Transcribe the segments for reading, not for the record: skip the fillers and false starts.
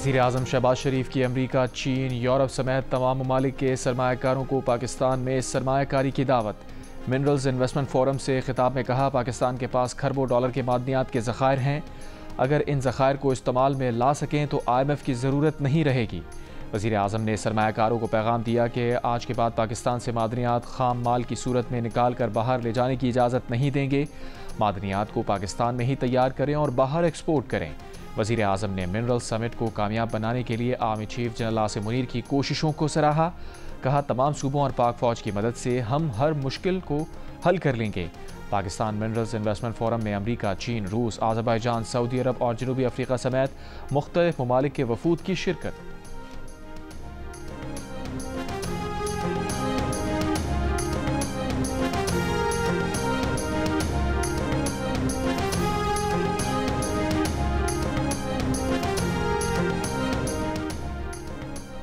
वज़ीर आज़म शहबाज शरीफ की अमरीका, चीन, यूरोप समेत तमाम ममालिक के सरमायाकारों को पाकिस्तान में सरमायाकारी की दावत। मिनरल्स इन्वेस्टमेंट फोरम से खिताब में कहा, पाकिस्तान के पास खरबों डॉलर के मादनियात के ज़खायर हैं। अगर इन ज़खायर को इस्तेमाल में ला सकें तो IMF की ज़रूरत नहीं रहेगी। वज़ीर आज़म ने सरमायाकारों को पैगाम दिया कि आज के बाद पाकिस्तान से मादनियात खाम माल की सूरत में निकाल कर बाहर ले जाने की इजाज़त नहीं देंगे। मादनियात को पाकिस्तान में ही तैयार करें और बाहर एक्सपोर्ट करें। वज़ीर आज़म ने मिनरल समिट को कामयाब बनाने के लिए army chief general Asim Munir की कोशिशों को सराहा। कहा, तमाम सूबों और पाक फ़ौज की मदद से हम हर मुश्किल को हल कर लेंगे। पाकिस्तान मिनरल्स इन्वेस्टमेंट फोरम में अमरीका, चीन, रूस, अज़रबैजान, सऊदी अरब और जनूबी अफ्रीका समेत मुख्तलिफ ममालिक के वफूद की शिरकत।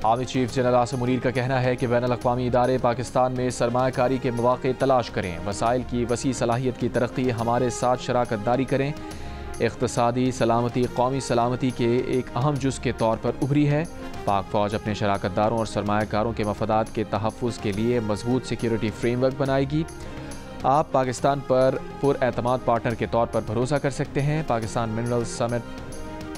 Army chief general Asim Munir का कहना है कि बैनुल-अक़वामी इदारे पाकिस्तान में सरमायाकारी के मौक़े तलाश करें, वसाइल की वसी सलाहियत की तरक्की हमारे साथ शराकत दारी करें। इक़्तिसादी सलामती कौमी सलामती के एक अहम जुज़ के तौर पर उभरी है। पाक फ़ौज अपने शराकतदारों और सरमायाकारों के मफादात के तहफ़्फ़ुज़ के लिए मजबूत सिक्योरिटी फ्रेमवर्क बनाएगी। आप पाकिस्तान पर पुरएतमाद पार्टनर के तौर पर भरोसा कर सकते हैं। Pakistan mineral summit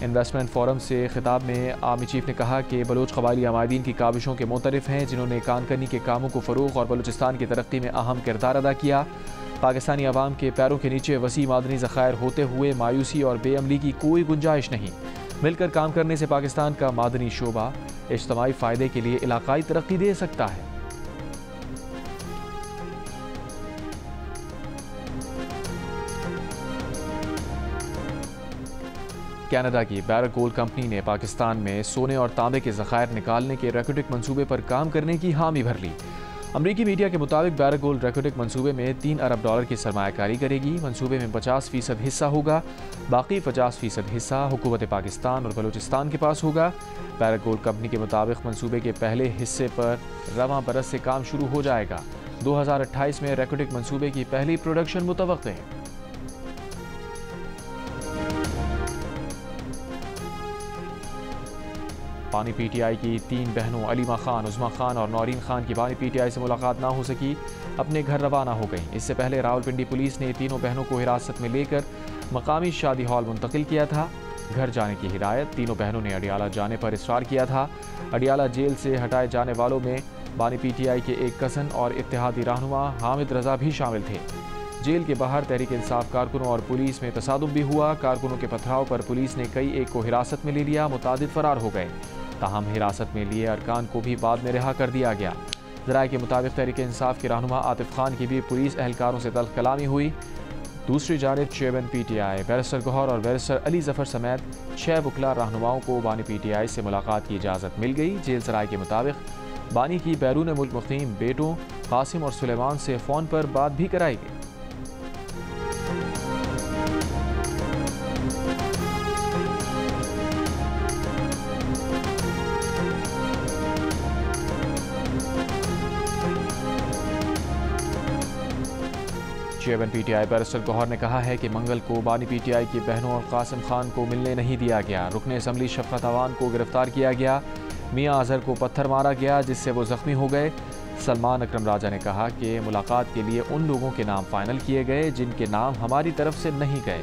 investment forum से खिताब में आर्मी चीफ ने कहा कि बलोच क़बाइली अमायदीन की काविशों के मुतरफ़ हैं, जिन्होंने कानकनी के कामों को फ़रोग़ और बलूचिस्तान की तरक्की में अहम किरदार अदा किया। पाकिस्तानी अवाम के पैरों के नीचे वसी मादनी ज़खायर होते हुए मायूसी और बेअमली की कोई गुंजाइश नहीं। मिलकर काम करने से पाकिस्तान का मादनी शोबा इज्तिमाई फ़ायदे के लिए इलाक़ाई तरक्की दे सकता है। कनाडा की बैरक गोल्ड कंपनी ने पाकिस्तान में सोने और तांबे के ज़खायर निकालने के रैकोटिक मंसूबे पर काम करने की हामी भर ली। अमरीकी मीडिया के मुताबिक बैरक गोल्ड रैकोटिक मंसूबे में $3 अरब की सरमायाकारी करेगी। मंसूबे में 50% हिस्सा होगा, बाकी 50% हिस्सा हुकूमत पाकिस्तान और बलूचिस्तान के पास होगा। बैरक गोल्ड कंपनी के मुताबिक मंसूबे के पहले हिस्से पर रवां बरस से काम शुरू हो जाएगा। 2028 में रैकोटिक मंसूबे की पहली प्रोडक्शन मुतवक्के है। बानी PTI की 3 बहनों अलीमा खान, उज़मा खान और नौरीन खान की बानी PTI से मुलाकात ना हो सकी, अपने घर रवाना हो गईं। इससे पहले रावलपिंडी पुलिस ने तीनों बहनों को हिरासत में लेकर मकामी शादी हॉल मुंतकिल किया था। घर जाने की हिदायत तीनों बहनों ने अडियाला जाने पर इसरार किया था। अडियाला जेल से हटाए जाने वालों में बानी PTI के एक कज़न और इत्तेहादी रहनुमा हामिद रजा भी शामिल थे। जेल के बाहर तहरीक इंसाफ कारकुनों और पुलिस में तसादुम भी हुआ। कारकुनों के पथराव पर पुलिस ने कई एक को हिरासत में ले लिया, मुतादिद फरार हो गए। ताहम हिरासत में लिए अरकान को भी बाद में रिहा कर दिया गया। ज़राए के मुताबिक तहरीक इंसाफ के रहनुमा आतिफ खान की भी पुलिस एहलकारों से तल्ख कलामी हुई। दूसरी जानिब चेयरमैन PTI बैरिस्टर गौहर और बैरिस्टर अली जफ़र समेत 6 वकला रहनुमाओं को बानी PTI से मुलाकात की इजाज़त मिल गई। जेल सराय के मुताबिक बानी की बैरून मुल्क मुक़ीम बेटों कासिम और सुलेमान से फ़ोन पर बात भी कराई गई। चेयरमैन PTI बैरिस्टर गौहर ने कहा है कि मंगल को बानी PTI की बहनों और कासिम खान को मिलने नहीं दिया गया। रुकने असम्बली शफ़क़त अवान को गिरफ्तार किया गया। मियाँ अजहर को पत्थर मारा गया, जिससे वो ज़ख्मी हो गए। सलमान अकरम राजा ने कहा कि मुलाकात के लिए उन लोगों के नाम फाइनल किए गए जिनके नाम हमारी तरफ से नहीं गए।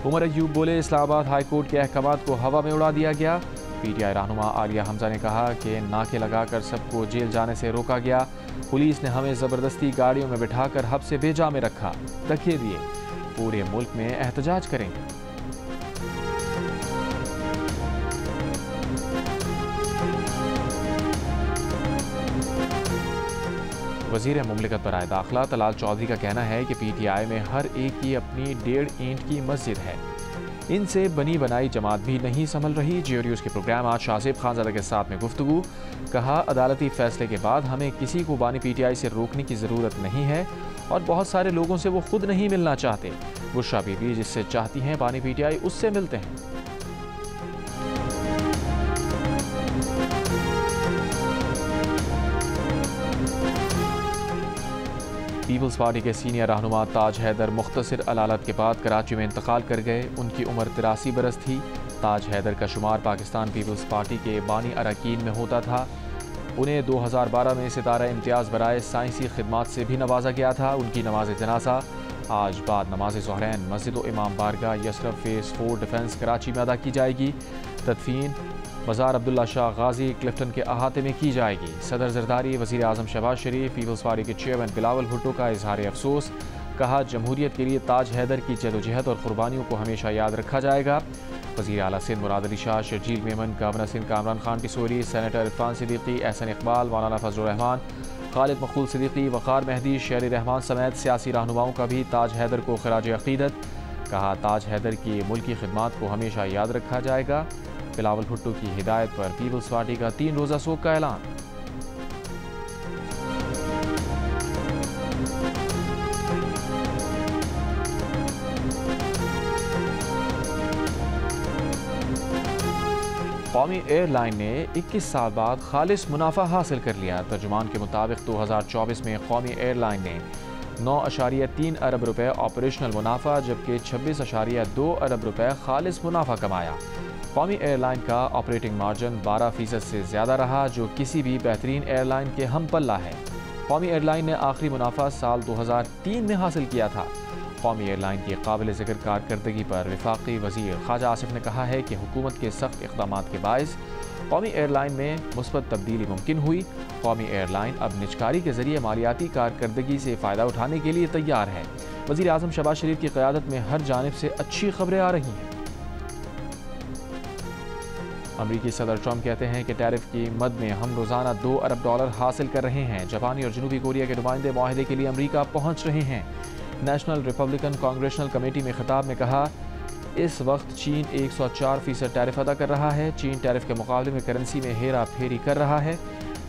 उमर अयूब बोले, इस्लामाबाद हाई कोर्ट के अहकामात को हवा में उड़ा दिया गया। PTI रहनुमा आलिया हमजा ने कहा कि नाके लगाकर सबको जेल जाने से रोका गया। पुलिस ने हमें ज़बरदस्ती गाड़ियों में बिठाकर हब से बेजा में रखा, धक्के दिए। पूरे मुल्क में एहतजाज करेंगे। वज़ीर मुमलिकत बराए दाखिला तलाल चौधरी का कहना है कि PTI में हर एक की अपनी 1.5 ईंट की मस्जिद है। इनसे बनी बनाई जमात भी नहीं संभल रही। GODU's के प्रोग्राम आज शाहज़ेब खानज़ादा के साथ में गुफ्तगू। कहा, अदालती फैसले के बाद हमें किसी को बानी PTI से रोकने की ज़रूरत नहीं है और बहुत सारे लोगों से वो खुद नहीं मिलना चाहते। बुशरा बीबी जिससे चाहती हैं बानी PTI, उससे मिलते हैं। पीपल्स पार्टी के सीनियर रहनुमा ताज हैदर मुख्तसर अलालत के बाद कराची में इंतकाल कर गए। उनकी उम्र 83 बरस थी। ताज हैदर का शुमार पाकिस्तान पीपल्स पार्टी के बानी अरकान में होता था। उन्हें 2012 में सितारा इम्तियाज़ बराए साइंसी खिदमात से भी नवाजा गया था। उनकी नमाज जनाजा आज बाद नमाज ज़ोहरैन मस्जिद इमाम बारगाह यसरफ फेस 4 डिफेंस कराची में अदा की जाएगी। तदफीन मज़ार अब्दुल्ला शाह गाजी क्लिफ्टन के अहाते में की जाएगी। सदर जरदारी, वज़ीर आज़म शहबाज शरीफ, पीपल्स पार्टी के चेयरमैन बिलावल भुट्टो का इजहार अफसोस। कहा, जमहूरियत के लिए ताज हैदर की जदोजहद और कुर्बानियों को हमेशा याद रखा जाएगा। वज़ीर आला सिंध मुराद अली शाह, शर्जील मेमन, गवर्नर सिंध कामरान खान पिसोरी, सेनेटर इरफान सिद्दीकी, एहसन इकबाल, मौलाना फजलुर रहमान, खालिद मखबूल सिद्दीकी, वक़ार मेहदी, शेर रहमान समेत सियासी रहनुमाओं का भी ताज हैदर को खराज अक़ीदत। कहा, ताज हैदर की मुल्की खिदमात को हमेशा याद रखा जाएगा। बिलावल भुट्टो की हिदायत पर पीपल्स पार्टी का 3 रोज़ा सोग का ऐलान। कौमी एयरलाइन ने 21 साल बाद खालिस मुनाफा हासिल कर लिया। तर्जुमान के मुताबिक 2024 में कौमी एयरलाइन ने 9.3 अरब रुपए ऑपरेशनल मुनाफा जबकि 26.2 अरब रुपए खालिस मुनाफा कमाया। कौमी एयरलाइन का ऑपरेटिंग मार्जिन 12% से ज़्यादा रहा, जो किसी भी बेहतरीन एयरलाइन के हम पल्ला है। कौमी एयरलाइन ने आखिरी मुनाफा साल 2003 में हासिल किया था। कौमी एयरलाइन की काबिल ज़िक्र कारकर्दगी पर वफाकी वज़ीर ख्वाजा आसिफ ने कहा है कि हुकूमत के सख्त इक़दामात के बायस कौमी एयरलाइन में मुस्बत तब्दीली मुमकिन हुई। कौमी एयरलाइन अब निजकारी के ज़रिए मालियाती कारकर्दगी से फ़ायदा उठाने के लिए तैयार है। वज़ीर आज़म शहबाज शरीफ की क़यादत में हर जानिब से अच्छी खबरें आ रही हैं। अमरीकी सदर ट्रंप कहते हैं कि टैरिफ की मद में हम रोज़ाना $2 अरब हासिल कर रहे हैं। जापानी और जनूबी कोरिया के नुमाइंदे मुआहदे के लिए अमरीका पहुँच रहे हैं। नेशनल रिपब्लिकन कांग्रेशनल कमेटी में खिताब में कहा, इस वक्त चीन 104% टैरिफ अदा कर रहा है। चीन टैरिफ के मुकाबले में करेंसी में हेरा फेरी कर रहा है।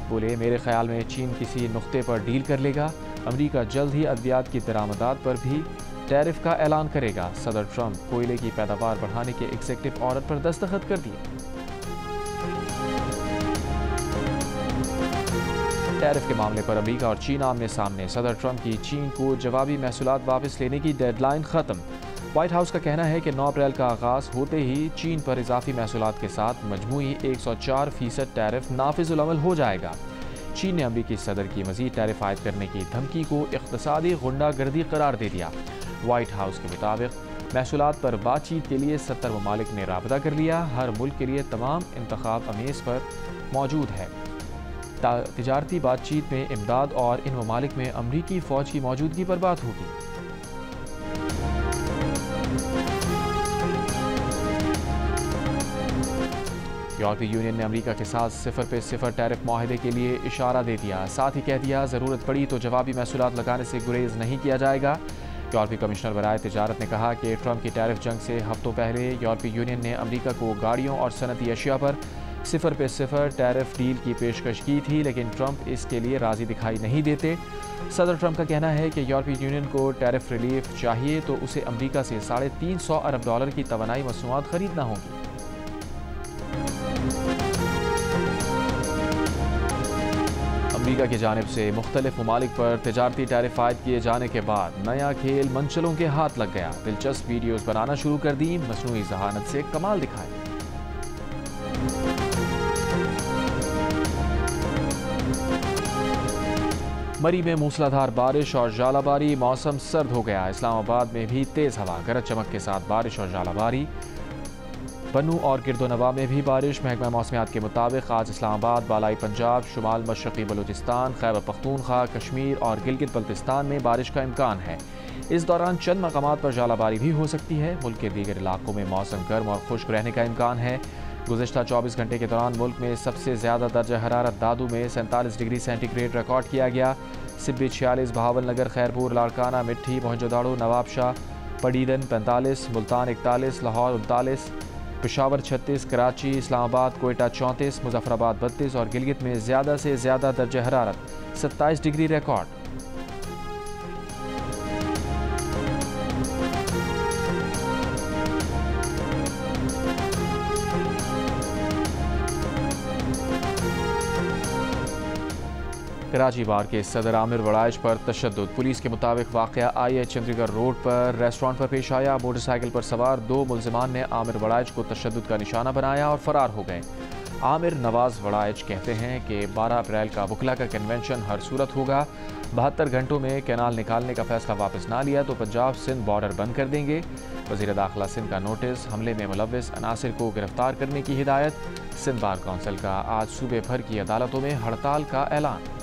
बोले, मेरे ख्याल में चीन किसी नुक्ते पर डील कर लेगा। अमरीका जल्द ही अद्वियात की दरामदात पर भी टैरिफ का ऐलान करेगा। सदर ट्रंप कोयले की पैदावार बढ़ाने के एग्जीक्यूटिव ऑर्डर पर दस्तखत कर दिए। टैरिफ के मामले पर अमेरिका और चीन आमने सामने। सदर ट्रंप की चीन को जवाबी महसूलात वापस लेने की डेडलाइन ख़त्म। व्हाइट हाउस का कहना है कि 9 अप्रैल का आगाज़ होते ही चीन पर इजाफी महसूलात के साथ मजमूई 104% टैरिफ नाफिजुल अमल हो जाएगा। चीन ने अमरीकी सदर की मज़ीद टैरिफ आयद करने की धमकी को इक़्तिसादी गुंडागर्दी करार दे दिया। व्हाइट हाउस के मुताबिक महसूलात पर बातचीत के लिए 70 ममालिक ने राबता कर लिया। हर मुल्क के लिए तमाम इंतखाब अमेज़ पर मौजूद है। तिजारती बातचीत में इमदाद और इन ममालिक में अमरीकी फ़ौज की मौजूदगी पर बात होगी। यूरोपीय यूनियन ने अमरीका के साथ 0% टैरिफ मुआहदे के लिए इशारा दे दिया। साथ ही कह दिया, ज़रूरत पड़ी तो जवाबी महसूलात लगाने से गुरेज नहीं किया जाएगा। यूरोपीय कमिश्नर बराए तिजारत ने कहा कि ट्रंप की टैरिफ जंग से हफ्तों पहले यूरोपीय यूनियन ने अमरीका को गाड़ियों और सनती अशिया पर 0% टैरिफ डील की पेशकश की थी, लेकिन ट्रंप इसके लिए राज़ी दिखाई नहीं देते। सदर ट्रंप का कहना है कि यूरोपीय यूनियन को टैरिफ रिलीफ चाहिए तो उसे अमरीका से $350 अरब की तवानाई मसनूआत खरीदना होगी। अमरीका की जानिब से मुख्तलिफ ममालिक पर तिजारती टैरिफ आयद किए जाने के बाद नया खेल मंचलों के हाथ लग गया। दिलचस्प वीडियोज़ बनाना शुरू कर दी, मसनूई जहानत से कमाल दिखाए। मरी में मूसलाधार बारिश और जालाबारी, मौसम सर्द हो गया। इस्लामाबाद में भी तेज़ हवा, गरज चमक के साथ बारिश और जालाबारी। बनू और गिरदोनवा में भी बारिश। महकमा मौसमियात के मुताबिक आज इस्लामाबाद, बालाई पंजाब, शुमाल मशरक़ी बलूचिस्तान, खैबर पख्तूनख्वा, कश्मीर और गिलगित बल्तिस्तान में बारिश का इम्कान है। इस दौरान चंद मकामात पर जालाबारी भी हो सकती है। मुल्क के दीगर इलाकों में मौसम गर्म और खुश्क रहने का इम्कान है। गुज़िश्ता 24 घंटे के दौरान मुल्क में सबसे ज़्यादा दर्जा हरारत दादू में 47 डिग्री सेंटीग्रेड रिकॉर्ड किया गया। सिब्बी 46, बहावल नगर, खैरपुर, लाड़काना, मिट्ठी, मोहनजोदाड़ो, नवाबशाह, पडीदन 45, मुल्तान 41, लाहौर 39, पेशावर 36, कराची, इस्लामाबाद, कोयटा 34, मुजफ्फराबाद 32 और गिलगित में ज़्यादा से ज़्यादा दर्जा हरारत 27 डिग्री रिकॉर्ड। कराची बार के सदर आमिर वड़ाइच पर तशद्दुद। पुलिस के मुताबिक वाक़या IH चंद्रीगढ़ रोड पर रेस्टोरेंट पर पेश आया। मोटरसाइकिल पर सवार 2 मुल्जिमान ने आमिर वड़ाइच को तशद्दुद का निशाना बनाया और फरार हो गए। आमिर नवाज वड़ाइच कहते हैं कि 12 अप्रैल का वकला का कन्वेंशन हर सूरत होगा। 72 घंटों में कैनाल निकालने का फैसला वापस ना लिया तो पंजाब सिंध बॉर्डर बंद कर देंगे। वज़ीर दाखिला सिंध का नोटिस, हमले में मुलव्विस अनासिर को गिरफ्तार करने की हिदायत। सिंध बार कौंसिल का आज सूबे भर की अदालतों में हड़ताल का ऐलान।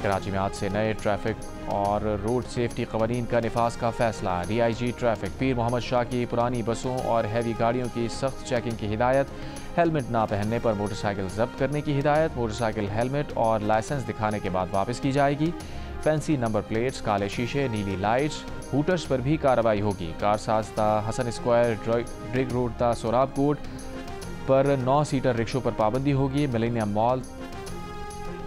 कराची में आज से नए ट्रैफिक और रोड सेफ्टी कवानीन का निफाज का फैसला। DIG ट्रैफिक पीर मोहम्मद शाह की पुरानी बसों और हैवी गाड़ियों की सख्त चेकिंग की हिदायत। हेलमेट ना पहनने पर मोटरसाइकिल जब्त करने की हिदायत। मोटरसाइकिल हेलमेट और लाइसेंस दिखाने के बाद वापस की जाएगी। फैंसी नंबर प्लेट्स, काले शीशे, नीली लाइट्स, हूटर्स पर भी कार्रवाई होगी। कारसाज ता हसन स्क्वायर, ड्रिग रोड ता सोराब कोट पर 9 सीटर रिक्शों पर पाबंदी होगी। मिलेनियम मॉल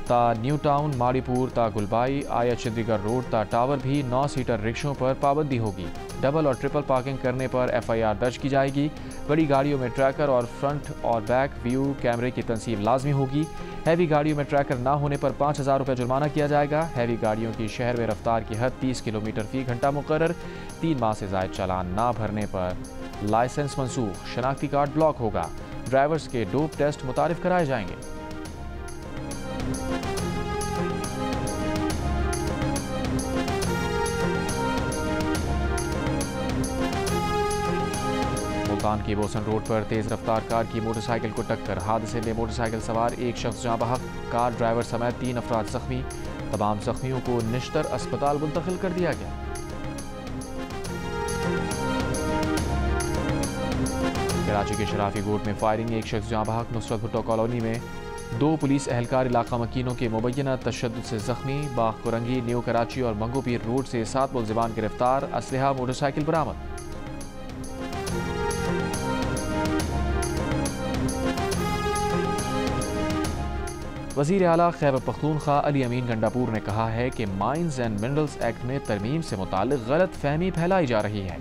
ता न्यू टाउन, माड़ीपुर ता गुलबाई, IH चंडीगढ़ रोड ता टावर भी 9 सीटर रिक्शों पर पाबंदी होगी। डबल और ट्रिपल पार्किंग करने पर FIR दर्ज की जाएगी। बड़ी गाड़ियों में ट्रैकर और फ्रंट और बैक व्यू कैमरे की तनसीब लाजमी होगी। हैवी गाड़ियों में ट्रैकर ना होने पर 5,000 रुपये जुर्माना किया जाएगा। हैवी गाड़ियों की शहर में रफ्तार की हद 30 किलोमीटर फी घंटा मुकर्रर। 3 माह से ज़ायद चालान ना भरने पर लाइसेंस मनसूख, शनाख्ती कार्ड ब्लॉक होगा। ड्राइवर्स के डोप टेस्ट मुतारिफ कराए जाएंगे। मुल्तान की बोसन रोड पर तेज रफ्तार कार की मोटरसाइकिल को टक्कर। हादसे में मोटरसाइकिल सवार एक शख्स जाँ बहक, कार ड्राइवर समेत 3 अफराद जख्मी। तमाम जख्मियों को निश्तर अस्पताल मुंतकिल कर दिया गया। कराची के शराफी गोट में फायरिंग, एक शख्स जाँ बहक। नुसरत भुट्टो कॉलोनी में 2 पुलिस एहलकार इलाका मकीनों के मुबैना तशद्दुद से जख्मी। बाग कुरंगी, न्यू कराची और मंगोपीर रोड से 7 मुल्जिमान गिरफ्तार। असलहा, मोटरसाइकिल बरामद। वज़ीर आला खैबर पख्तूनख्वा अली अमीन गंडापुर ने कहा है कि माइंस एंड मिनरल्स एक्ट में तरमीम से मुताल्लिक गलत फहमी फैलाई जा रही है।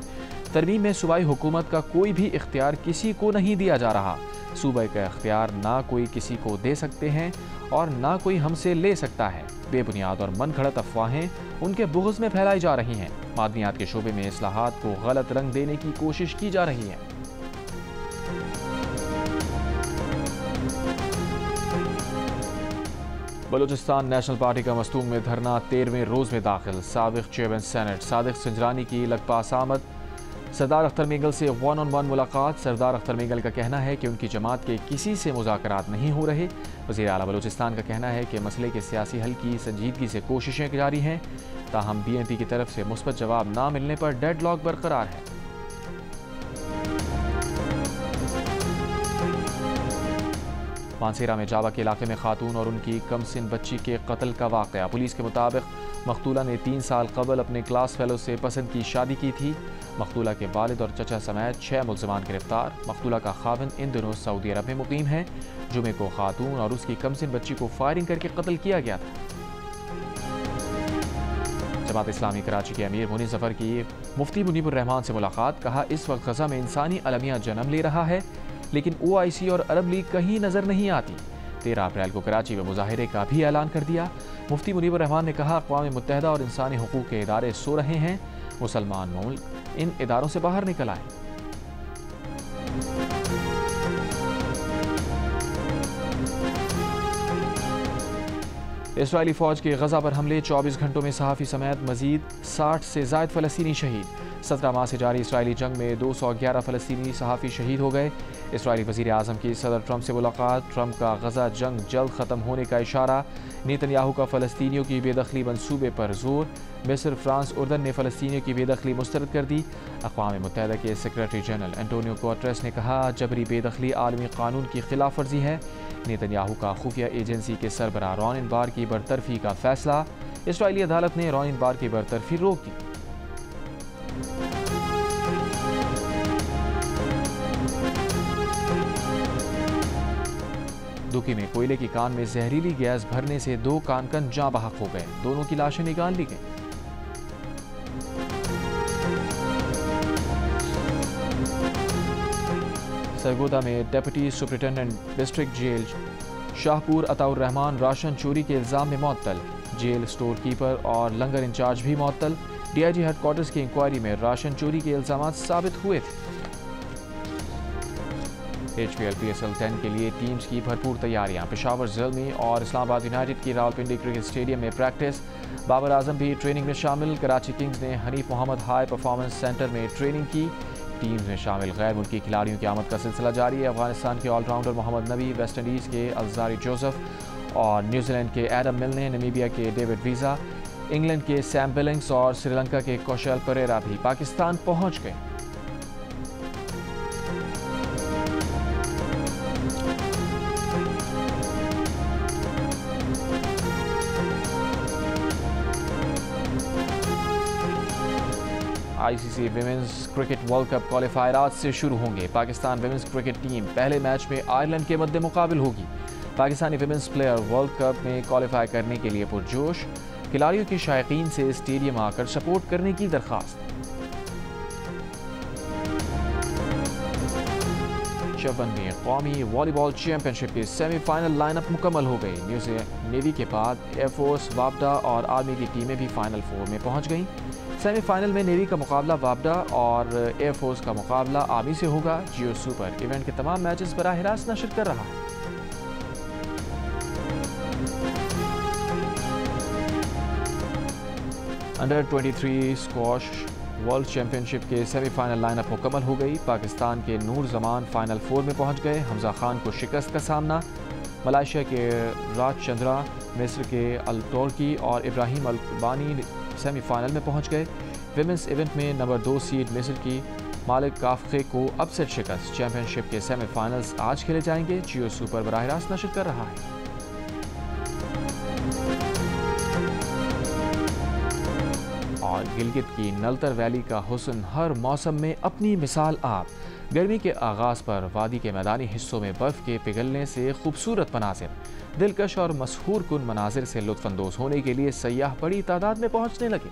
तरमीम में सूबाई हुकूमत का कोई भी इख्तियार किसी को नहीं दिया जा रहा। सूबे का इख्तियार ना कोई किसी को दे सकते हैं और ना कोई हमसे ले सकता है। बेबुनियाद और मन घड़त अफवाहें उनके बुग़्ज़ में फैलाई जा रही हैं। मादनियात के शोबे में इस्लाहात को गलत रंग देने की कोशिश की जा रही है। बलूचिस्तान नेशनल पार्टी का मस्तूंग में धरना 13वें रोज़ में दाखिल। साबिक़ चेयरमैन सेनेट सादिक सिंजरानी की लगपास आमद। सरदार अख्तर मेंगल से 1-on-1 मुलाकात। सरदार अख्तर मेंगल का कहना है कि उनकी जमात के किसी से मुज़ाकरात नहीं हो रहे। वज़ीर आला बलूचिस्तान का कहना है कि मसले के सियासी हल की संजीदगी से कोशिशें जारी हैं, ताहम BNP की तरफ से मुस्बत जवाब ना मिलने पर डेडलॉक बरकरार है। मानसेरा में जावा के इलाके में खातून और उनकी कमसिन बच्ची के कत्ल का वाक़या। पुलिस के मुताबिक मकतूला ने 3 साल कबल अपने क्लास फेलो से पसंद की शादी की थी। मकतूला के वालिद और चचा समेत 6 मुल्ज़िमान गिरफ्तार। मकतूला का खाविंद इन दिनों सऊदी अरब में मुकीम है। जुमे को खातून और उसकी कमसिन बच्ची को फायरिंग करके कत्ल किया गया था। जमात इस्लामी कराची के अमीर मुनीर ज़फ़र की मुफ्ती मुनीबुर रहमान से मुलाकात। कहा, इस वक्त गज़ा में इंसानी अलमिया जन्म ले रहा है, लेकिन OIC और अरब लीग कहीं नजर नहीं आती। 13 अप्रैल को कराची में मुजाहिरे का भी ऐलान कर दिया। मुफ्ती मुनीबुर रहमान ने कहा, अक़वाम मुत्तहिदा और इंसानी हुकूक के इदारे सो रहे हैं। मुसलमान मुल्क इन इदारों से बाहर निकल आए। इस्राएली फ़ौज के गज़ा पर हमले, 24 घंटों में सहाफ़ी समेत मज़ीद 60 से ज़ायद फ़लस्तीनी शहीद। 17 माह से जारी इसराइली जंग में 211 फ़लस्तीनी सहाफ़ी शहीद हो गए। इसराइली वज़ीर आज़म की सदर ट्रंप से मुलाकात। ट्रंप का गज़ा जंग जल्द ख़त्म होने का इशारा। नेतन्याहू का फ़लस्तीनियों की बेदखली मंसूबे पर जोर। मिस्र, फ्रांस, उर्दन ने फ़लस्तीनियों की बेदखली मुस्तरद कर दी। अक़वाम मुत्तहिदा के सेक्रेटरी जनरल एंटोनियो गुटेरेस ने कहा, जबरी बेदखली आलमी कानून की खिलाफ वर्जी है। नेतन्याहू का खुफिया एजेंसी के सरबराह रॉनिन बार की बरतरफी का फैसला। इसराइली अदालत ने रॉनिन बार की बरतरफी रोक दी। दुकी में कोयले की कान में जहरीली गैस भरने से 2 कानकन जाँ बहक हो गए। दोनों की लाशें निकाल ली गईं। सरगोदा में deputy superintendent district jail Shahpur Ataur Rehman ration चोरी के इल्ज़ाम में मुअत्तल। जेल स्टोर कीपर और लंगर इंचार्ज भी मुअत्तल। DIG हेडक्वार्टर्स की इंक्वायरी में राशन चोरी के इल्ज़ाम साबित हुए थे। HPL PSL 10 के लिए टीम्स की भरपूर तैयारियां। पेशावर ज़ल्मी और इस्लामाबाद यूनाइटेड की रावलपिंडी क्रिकेट स्टेडियम में प्रैक्टिस। बाबर आजम भी ट्रेनिंग में शामिल। कराची किंग्स ने Hanif Mohammad high performance center में ट्रेनिंग की। टीम्स में शामिल गैर मुल्की खिलाड़ियों की आमद का सिलसिला जारी है। अफगानिस्तान के ऑलराउंडर मोहम्मद नबी, वेस्ट इंडीज़ के अलजारी जोसेफ और न्यूजीलैंड के एडम मिलने, नमीबिया के डेविड वीज़ा, इंग्लैंड के सैम बिलिंग्स और श्रीलंका के कौशल परेरा भी पाकिस्तान पहुंच गए। ICC women's cricket world cup qualifier आज से शुरू होंगे। पाकिस्तान विमेंस क्रिकेट टीम पहले मैच में आयरलैंड के मद्दे मुकाबिल होगी। Pakistani women's player world cup में क्वालिफाई करने के लिए पुरजोश। खिलाड़ियों की शायकीन से स्टेडियम आकर सपोर्ट करने की दरख्वास्त। 54वीं कौमी वॉलीबॉल चैंपियनशिप की सेमीफाइनल लाइनअप मुकम्मल हो गई। नेवी के बाद एयरफोर्स, वापडा और आर्मी की टीमें भी फाइनल 4 में पहुंच गईं। सेमीफाइनल में नेवी का मुकाबला वापडा और एयरफोर्स का मुकाबला आर्मी से होगा। जियो सुपर इवेंट के तमाम मैचेस बराह रास्त नशर कर रहा है। अंडर 23 स्क्वॉश वर्ल्ड चैंपियनशिप के सेमीफाइनल लाइनअप मुकम्मल हो गई। पाकिस्तान के नूर जमान फाइनल 4 में पहुंच गए। हमजा खान को शिकस्त का सामना। मलेशिया के राज चंद्रा, मिस्र के अल टोर्की और इब्राहिम अल बानी सेमीफाइनल में पहुंच गए। विमेंस इवेंट में नंबर 2 सीड मिस्र की मालिक काफखे को अपसेट शिकस्त। चैंपियनशिप के सेमीफाइनल्स आज खेले जाएंगे। जियो सुपर बराह रास्त नशर कर रहा है। और गिलगित की नलतर वैली का हुस्न हर मौसम में अपनी मिसाल आप। गर्मी के आगाज़ पर वादी के मैदानी हिस्सों में बर्फ़ के पिघलने से खूबसूरत मनाजिर। दिलकश और मशहूर कुन मनाजिर से लुत्फ़अंदोज़ होने के लिए सयाह बड़ी तादाद में पहुँचने लगे।